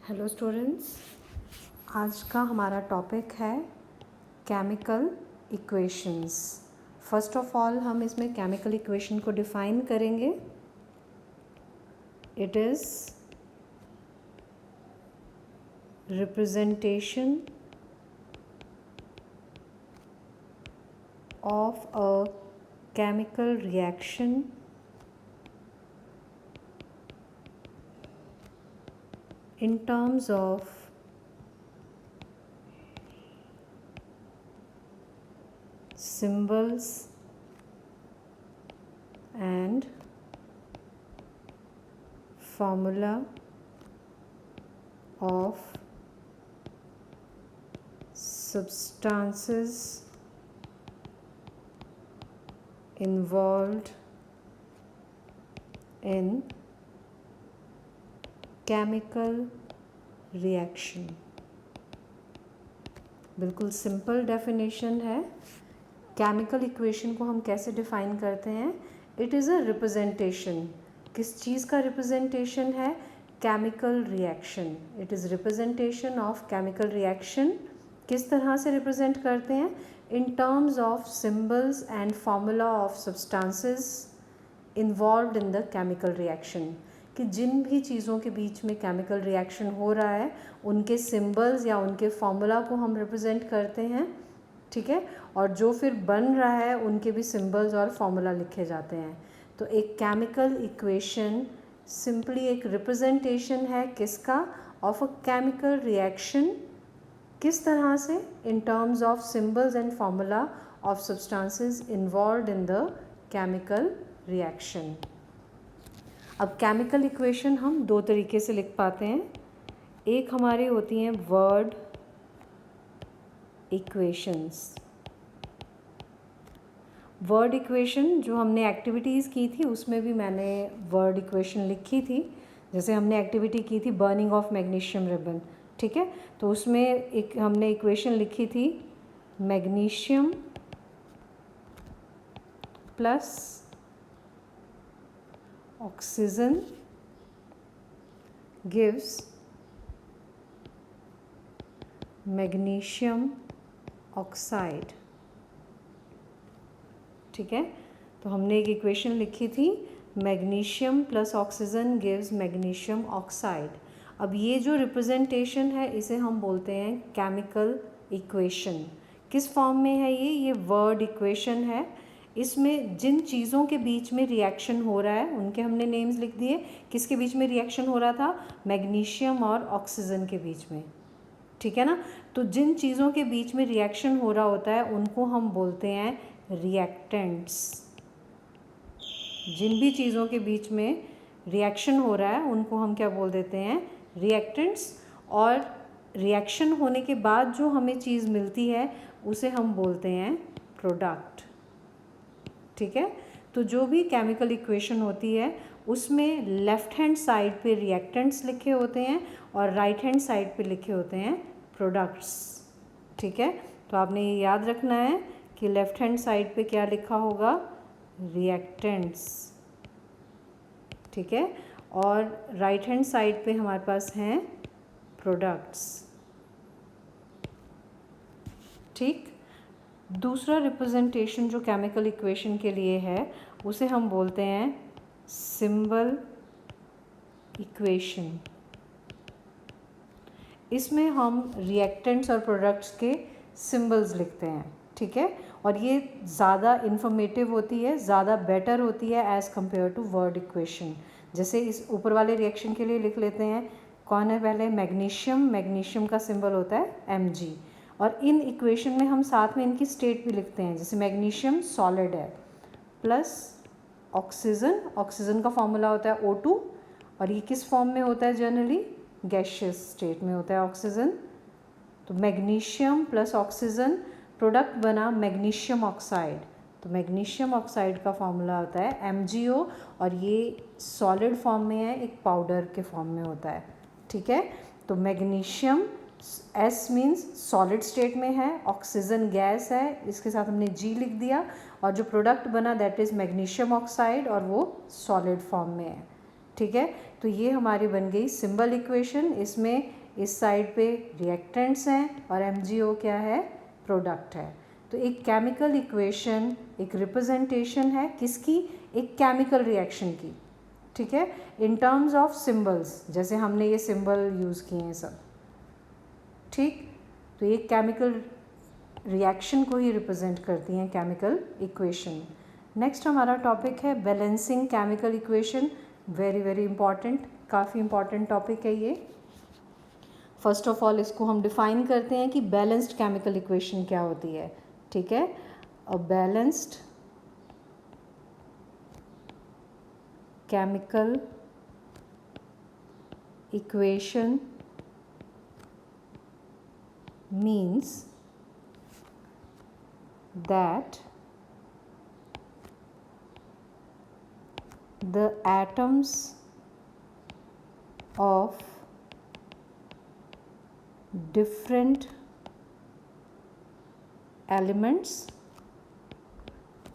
Hello students, आज का हमारा टॉपिक है chemical equations. First of all हम इसमें केमिकल इक्वेशन को डिफाइन करेंगे। It is representation of a chemical reaction in terms of symbols and formula of substances involved in chemical reaction. बिल्कुल simple definition है। केमिकल इक्वेशन को हम कैसे define करते हैं? It is a representation. किस चीज़ का रिप्रेजेंटेशन है? Chemical reaction. It is representation of chemical reaction. किस तरह से रिप्रेजेंट करते हैं? In terms of symbols and formula of substances involved in the chemical reaction. कि जिन भी चीज़ों के बीच में केमिकल रिएक्शन हो रहा है उनके सिंबल्स या उनके फॉर्मूला को हम रिप्रेजेंट करते हैं, ठीक है। और जो फिर बन रहा है उनके भी सिंबल्स और फॉर्मूला लिखे जाते हैं। तो एक केमिकल इक्वेशन सिंपली एक रिप्रेजेंटेशन है किसका? Of a chemical reaction. किस तरह से? In terms of symbols and formula of substances involved in the chemical reaction. अब केमिकल इक्वेशन हम दो तरीके से लिख पाते हैं। एक हमारी होती हैं वर्ड इक्वेशंस। वर्ड इक्वेशन जो हमने एक्टिविटीज़ की थी उसमें भी मैंने वर्ड इक्वेशन लिखी थी। जैसे हमने एक्टिविटी की थी बर्निंग ऑफ मैग्नीशियम रिबन, ठीक है। तो उसमें एक हमने इक्वेशन लिखी थी magnesium plus oxygen gives magnesium oxide, ठीक है। तो हमने एक इक्वेशन लिखी थी magnesium plus oxygen gives magnesium oxide. अब ये जो रिप्रेजेंटेशन है इसे हम बोलते हैं केमिकल इक्वेशन। किस फॉर्म में है ये वर्ड इक्वेशन है। इसमें जिन चीज़ों के बीच में रिएक्शन हो रहा है उनके हमने नेम्स लिख दिए। किसके बीच में रिएक्शन हो रहा था? मैग्नीशियम और ऑक्सीजन के बीच में, ठीक है ना। तो जिन चीज़ों के बीच में रिएक्शन हो रहा होता है उनको हम बोलते हैं रिएक्टेंट्स। जिन भी चीज़ों के बीच में रिएक्शन हो रहा है उनको हम क्या बोल देते हैं? रिएक्टेंट्स। और रिएक्शन होने के बाद जो हमें चीज़ मिलती है उसे हम बोलते हैं प्रोडक्ट, ठीक है। तो जो भी केमिकल इक्वेशन होती है उसमें लेफ़्ट हैंड साइड पे रिएक्टेंट्स लिखे होते हैं और राइट हैंड साइड पे लिखे होते हैं प्रोडक्ट्स, ठीक है। तो आपने ये याद रखना है कि लेफ़्ट हैंड साइड पे क्या लिखा होगा? रिएक्टेंट्स, ठीक है। और राइट हैंड साइड पे हमारे पास हैं प्रोडक्ट्स, ठीक। दूसरा रिप्रेजेंटेशन जो केमिकल इक्वेशन के लिए है उसे हम बोलते हैं सिंबल इक्वेशन। इसमें हम रिएक्टेंट्स और प्रोडक्ट्स के सिंबल्स लिखते हैं, ठीक है। और ये ज़्यादा इन्फॉर्मेटिव होती है, ज़्यादा बेटर होती है as compare to word equation. जैसे इस ऊपर वाले रिएक्शन के लिए लिख लेते हैं। कौन है पहले? मैग्नीशियम। मैग्नीशियम का सिंबल होता है Mg। और इन इक्वेशन में हम साथ में इनकी स्टेट भी लिखते हैं। जैसे मैग्नीशियम सॉलिड है प्लस ऑक्सीजन। ऑक्सीजन का फॉर्मूला होता है O2 और ये किस फॉर्म में होता है? जनरली गैशियस स्टेट में होता है ऑक्सीजन। तो मैग्नीशियम प्लस ऑक्सीजन प्रोडक्ट बना मैग्नीशियम ऑक्साइड। तो मैग्नीशियम ऑक्साइड का फॉर्मूला होता है MgO और ये सॉलिड फॉर्म में है, एक पाउडर के फॉर्म में होता है, ठीक है। तो magnesium S means solid state में है, ऑक्सीजन गैस है, इसके साथ हमने G लिख दिया और जो प्रोडक्ट बना दैट इज़ मैग्नीशियम ऑक्साइड और वो सॉलिड फॉर्म में है, ठीक है। तो ये हमारी बन गई सिंबल इक्वेशन। इसमें इस साइड पे रिएक्टेंट्स हैं और MgO क्या है, प्रोडक्ट है। तो एक केमिकल इक्वेशन एक रिप्रेजेंटेशन है किसकी, एक केमिकल रिएक्शन की, ठीक है, इन टर्म्स ऑफ सिंबल्स, जैसे हमने ये सिंबल यूज़ किए हैं सब, ठीक। तो ये केमिकल रिएक्शन को ही रिप्रेजेंट करती हैं केमिकल इक्वेशन। नेक्स्ट हमारा टॉपिक है balancing chemical equation. Very very important, काफ़ी इंपॉर्टेंट टॉपिक है ये। फर्स्ट ऑफ ऑल इसको हम डिफाइन करते हैं कि बैलेंस्ड केमिकल इक्वेशन क्या होती है, ठीक है। A balanced chemical equation means that the atoms of different elements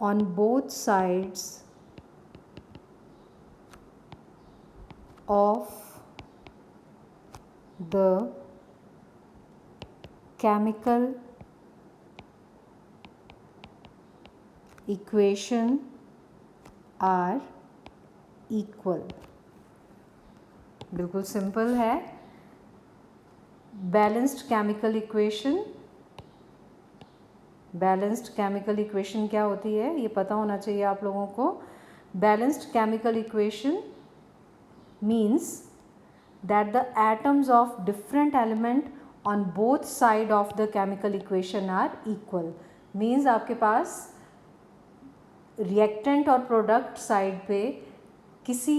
on both sides of the chemical equation are equal। बिल्कुल सिंपल है। Balanced chemical equation, balanced chemical equation क्या होती है ये पता होना चाहिए आप लोगों को। Balanced chemical equation means that the atoms of different element on both side of the chemical equation are equal. Means आपके पास रिएक्टेंट और प्रोडक्ट साइड पे किसी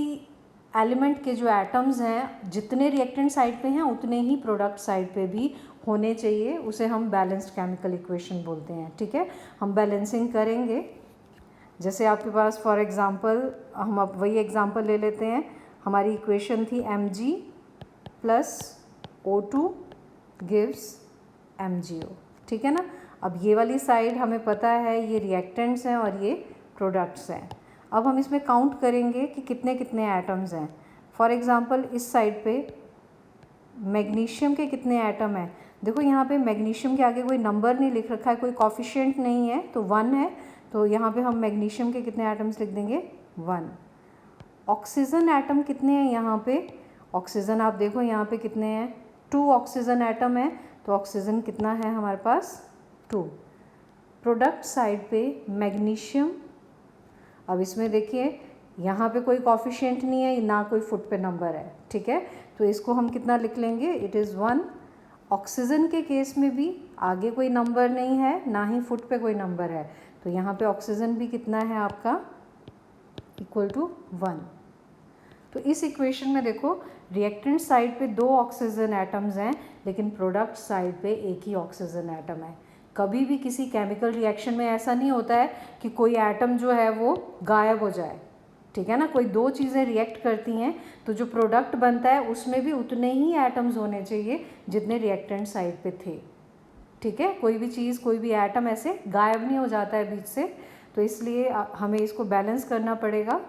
एलिमेंट के जो एटम्स हैं, जितने रिएक्टेंट साइड पे हैं उतने ही प्रोडक्ट साइड पे भी होने चाहिए, उसे हम बैलेंस्ड केमिकल इक्वेशन बोलते हैं, ठीक है। हम बैलेंसिंग करेंगे। जैसे आपके पास फॉर एग्जांपल, हम अब वही एग्जांपल ले लेते हैं। हमारी इक्वेशन थी Mg plus O2 gives MgO, ठीक है ना। अब ये वाली साइड हमें पता है ये रिएक्टेंट्स हैं और ये प्रोडक्ट्स हैं। अब हम इसमें काउंट करेंगे कि कितने कितने एटम्स हैं। फॉर एग्जांपल इस साइड पे मैग्नीशियम के कितने एटम हैं, देखो यहाँ पे मैग्नीशियम के आगे कोई नंबर नहीं लिख रखा है, कोई कॉफिशिएंट नहीं है, तो 1 है। तो यहाँ पे हम मैग्नीशियम के कितने एटम्स लिख देंगे, 1। ऑक्सीजन एटम कितने हैं यहाँ पे, ऑक्सीजन आप देखो यहाँ पे कितने हैं, 2 ऑक्सीजन एटम है। तो ऑक्सीजन कितना है हमारे पास, 2। प्रोडक्ट साइड पे मैग्नीशियम, अब इसमें देखिए यहाँ पे कोई कॉफिशिएंट नहीं है, ना कोई फुट पे नंबर है, ठीक है। तो इसको हम कितना लिख लेंगे, इट इज़ 1। ऑक्सीजन के केस में भी आगे कोई नंबर नहीं है, ना ही फुट पे कोई नंबर है, तो यहाँ पे ऑक्सीजन भी कितना है आपका, इक्वल टू 1। तो इस इक्वेशन में देखो रिएक्टेंट साइड पे 2 ऑक्सीजन एटम्स हैं, लेकिन प्रोडक्ट साइड पे एक ही ऑक्सीजन एटम है। कभी भी किसी केमिकल रिएक्शन में ऐसा नहीं होता है कि कोई एटम जो है वो गायब हो जाए, ठीक है ना। कोई 2 चीज़ें रिएक्ट करती हैं तो जो प्रोडक्ट बनता है उसमें भी उतने ही एटम्स होने चाहिए जितने रिएक्टेंट साइड पे थे, ठीक है। कोई भी चीज़, कोई भी एटम ऐसे गायब नहीं हो जाता है बीच से। तो इसलिए हमें इसको बैलेंस करना पड़ेगा।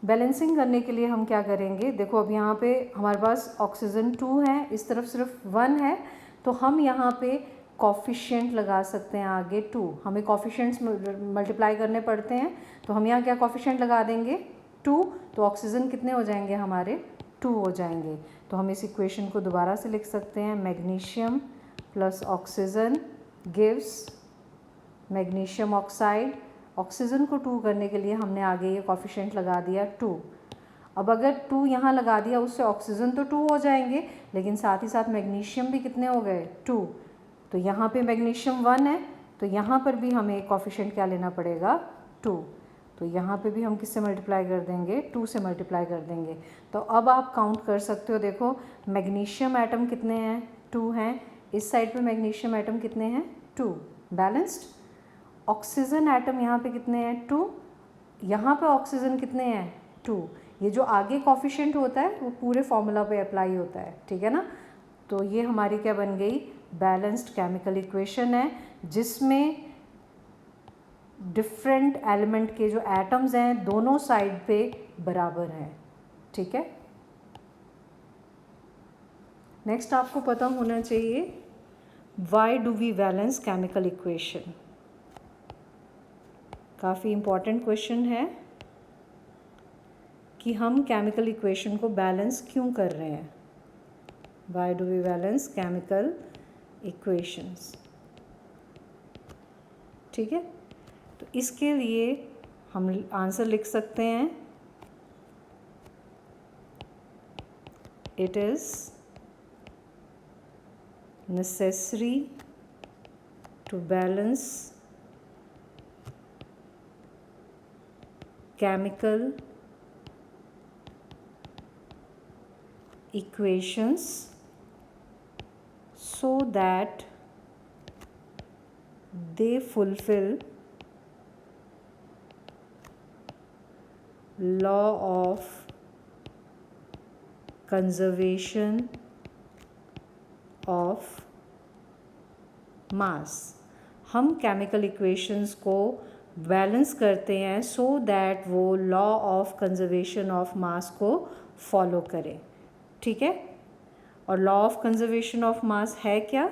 बैलेंसिंग करने के लिए हम क्या करेंगे, देखो अब यहाँ पे हमारे पास ऑक्सीजन 2 है, इस तरफ सिर्फ 1 है, तो हम यहाँ पे कॉफिशिएंट लगा सकते हैं आगे 2। हमें कॉफिशिएंट्स मल्टीप्लाई करने पड़ते हैं, तो हम यहाँ क्या कॉफिशिएंट लगा देंगे 2, तो ऑक्सीजन कितने हो जाएंगे हमारे, 2 हो जाएंगे। तो हम इस इक्वेशन को दोबारा से लिख सकते हैं, magnesium plus oxygen gives magnesium oxide. Oxygen को 2 करने के लिए हमने आगे ये कॉफिशिएंट लगा दिया 2। अब अगर 2 यहाँ लगा दिया उससे ऑक्सीजन तो 2 हो जाएंगे, लेकिन साथ ही साथ मैग्नीशियम भी कितने हो गए, 2। तो यहाँ पे मैग्नीशियम 1 है, तो यहाँ पर भी हमें कॉफिशिएंट क्या लेना पड़ेगा, 2। तो यहाँ पे भी हम किससे मल्टीप्लाई कर देंगे, 2 से मल्टीप्लाई कर देंगे। तो अब आप काउंट कर सकते हो, देखो मैग्नीशियम एटम कितने हैं, 2 हैं। इस साइड पे मैग्नीशियम एटम कितने हैं, 2, बैलेंस्ड। ऑक्सीजन एटम यहाँ पे कितने हैं, 2। यहाँ पे ऑक्सीजन कितने हैं, 2। ये जो आगे कॉफिशिएंट होता है वो पूरे फॉर्मूला पे अप्लाई होता है, ठीक है ना। तो ये हमारी क्या बन गई, बैलेंस्ड केमिकल इक्वेशन है, जिसमें डिफरेंट एलिमेंट के जो एटम्स हैं दोनों साइड पे बराबर हैं, ठीक है। नेक्स्ट आपको पता होना चाहिए why do we balance chemical equation. काफ़ी इम्पॉर्टेंट क्वेश्चन है कि हम केमिकल इक्वेशन को बैलेंस क्यों कर रहे हैं। Why do we balance chemical equations, ठीक है। तो इसके लिए हम आंसर लिख सकते हैं, it is necessary to balance chemical equations so that they fulfill law of conservation of mass. हम केमिकल इक्वेशंस को बैलेंस करते हैं सो दैट वो law of conservation of mass को फॉलो करें, ठीक है। और law of conservation of mass है क्या?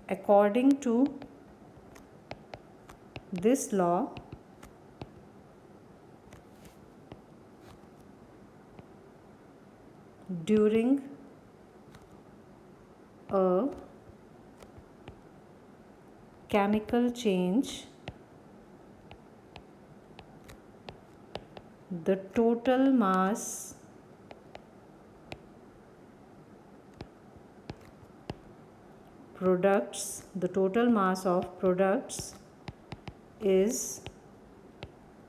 According to this law during a chemical change, the total mass of products is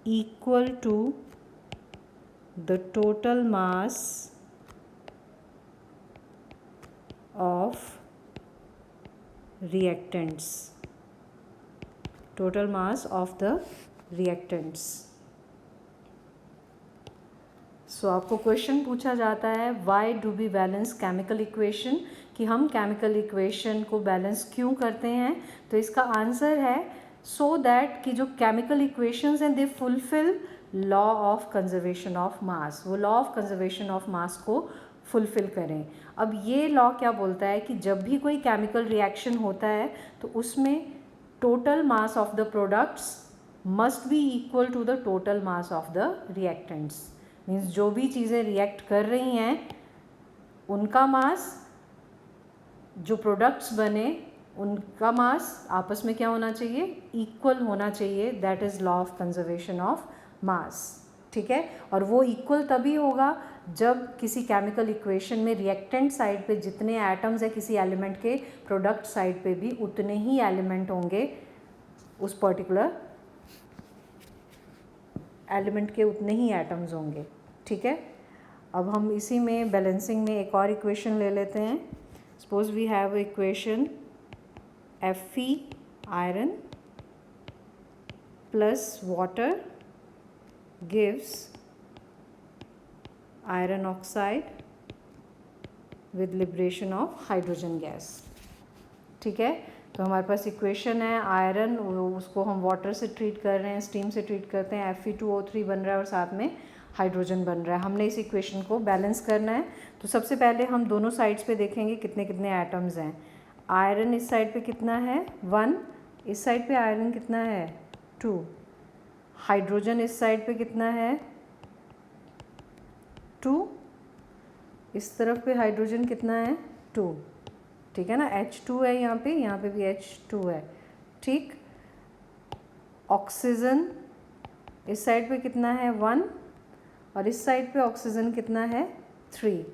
equal to the total mass of reactants, total mass of the reactants। So आपको question पूछा जाता है why do we balance chemical equation, कि हम chemical equation को balance क्यों करते हैं। तो इसका आंसर है सो दैट कि जो केमिकल इक्वेशंस हैं they fulfil law of conservation of mass, वो law of conservation of mass को फुलफ़िल करें। अब ये लॉ क्या बोलता है कि जब भी कोई केमिकल रिएक्शन होता है तो उसमें total mass of the products must be equal to the total mass of the reactants. Means जो भी चीज़ें रिएक्ट कर रही हैं उनका मास, जो प्रोडक्ट्स बने उनका मास आपस में क्या होना चाहिए? इक्वल होना चाहिए। That is law of conservation of मास, ठीक है। और वो इक्वल तभी होगा जब किसी केमिकल इक्वेशन में रिएक्टेंट साइड पे जितने एटम्स हैं किसी एलिमेंट के, प्रोडक्ट साइड पे भी उतने ही एलिमेंट होंगे, उस पर्टिकुलर एलिमेंट के उतने ही एटम्स होंगे, ठीक है। अब हम इसी में बैलेंसिंग में एक और इक्वेशन ले लेते हैं। Suppose we have equation Fe iron plus water gives iron oxide with liberation of hydrogen gas, ठीक है। तो हमारे पास इक्वेशन है आयरन, उसको हम वाटर से ट्रीट कर रहे हैं, स्टीम से ट्रीट करते हैं, Fe2O3 बन रहा है और साथ में हाइड्रोजन बन रहा है। हमने इस इक्वेशन को बैलेंस करना है। तो सबसे पहले हम दोनों साइड्स पे देखेंगे कितने कितने एटम्स हैं। आयरन इस साइड पे कितना है? 1। इस साइड पे आयरन कितना है? 2। हाइड्रोजन इस साइड पे कितना है? 2। इस तरफ पे हाइड्रोजन कितना है? 2, ठीक है ना। H2 है यहाँ पे भी H2 है, ठीक। ऑक्सीजन इस साइड पे कितना है? 1 और इस साइड पे ऑक्सीजन कितना है? 3।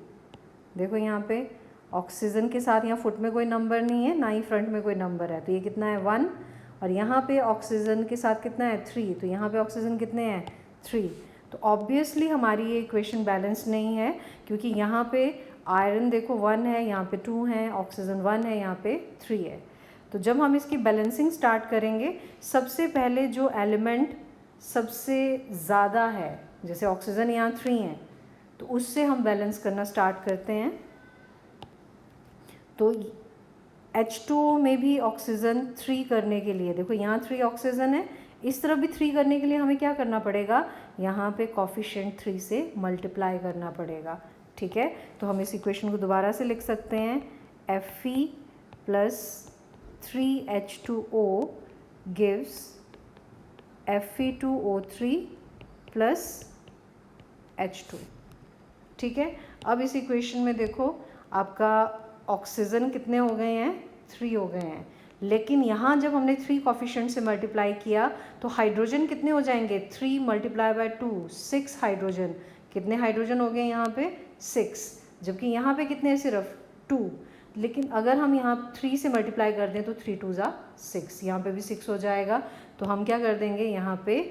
देखो यहाँ पे ऑक्सीजन के साथ यहाँ फुट में कोई नंबर नहीं है, ना ही फ्रंट में कोई नंबर है, तो ये कितना है? 1। और यहाँ पे ऑक्सीजन के साथ कितना है? 3। तो यहाँ पे ऑक्सीजन कितने हैं? 3। तो ऑब्वियसली हमारी ये इक्वेशन बैलेंस नहीं है, क्योंकि यहाँ पे आयरन देखो 1 है, यहाँ पे 2 है, ऑक्सीजन 1 है, यहाँ पे 3 है। तो जब हम इसकी बैलेंसिंग स्टार्ट करेंगे, सबसे पहले जो एलिमेंट सबसे ज़्यादा है, जैसे ऑक्सीजन यहाँ 3 है, तो उससे हम बैलेंस करना स्टार्ट करते हैं। तो H2O में भी ऑक्सीजन 3 करने के लिए, देखो यहाँ 3 ऑक्सीजन है, इस तरफ भी 3 करने के लिए हमें क्या करना पड़ेगा, यहाँ पे कोफिशिएंट 3 से मल्टीप्लाई करना पड़ेगा। ठीक है, तो हम इस इक्वेशन को दोबारा से लिख सकते हैं, Fe plus 3H2O gives Fe2O3 plus H2। ठीक है, अब इस इक्वेशन में देखो आपका ऑक्सीजन कितने हो गए हैं, 3 हो गए हैं, लेकिन यहाँ जब हमने 3 कोफिशिएंट से मल्टीप्लाई किया तो हाइड्रोजन कितने हो जाएंगे, 3 मल्टीप्लाई बाय 2 6 हाइड्रोजन। कितने हाइड्रोजन हो गए यहाँ पे, 6, जबकि यहाँ पे कितने हैं, सिर्फ 2। लेकिन अगर हम यहाँ 3 से मल्टीप्लाई कर दें तो 3 2 ज़ा 6, यहाँ पे भी 6 हो जाएगा। तो हम क्या कर देंगे, यहाँ पे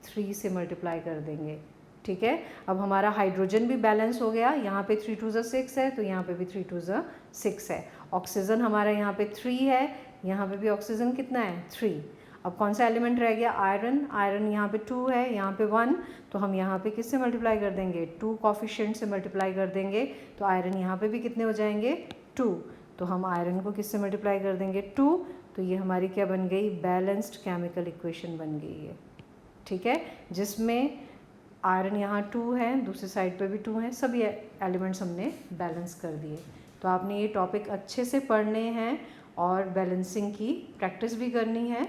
3 से मल्टीप्लाई कर देंगे। ठीक है, अब हमारा हाइड्रोजन भी बैलेंस हो गया, यहाँ पे 3 2 ज़ा 6 है, तो यहाँ पे भी 3 2 ज़ा 6 है। ऑक्सीजन हमारा यहाँ पे 3 है, यहाँ पे भी ऑक्सीजन कितना है, 3। अब कौन सा एलिमेंट रह गया, आयरन। आयरन यहाँ पे 2 है, यहाँ पे 1, तो हम यहाँ पे किससे मल्टीप्लाई कर देंगे, 2 कोफिशिएंट से मल्टीप्लाई कर देंगे, तो आयरन यहाँ पे भी कितने हो जाएंगे, 2। तो हम आयरन को किससे मल्टीप्लाई कर देंगे, 2। तो ये हमारी क्या बन गई, बैलेंस्ड केमिकल इक्वेशन बन गई है। ठीक है, जिसमें आयरन यहाँ 2 है, दूसरी साइड पे भी 2 हैं, सभी एलिमेंट्स हमने बैलेंस कर दिए। तो आपने ये टॉपिक अच्छे से पढ़ने हैं और बैलेंसिंग की प्रैक्टिस भी करनी है।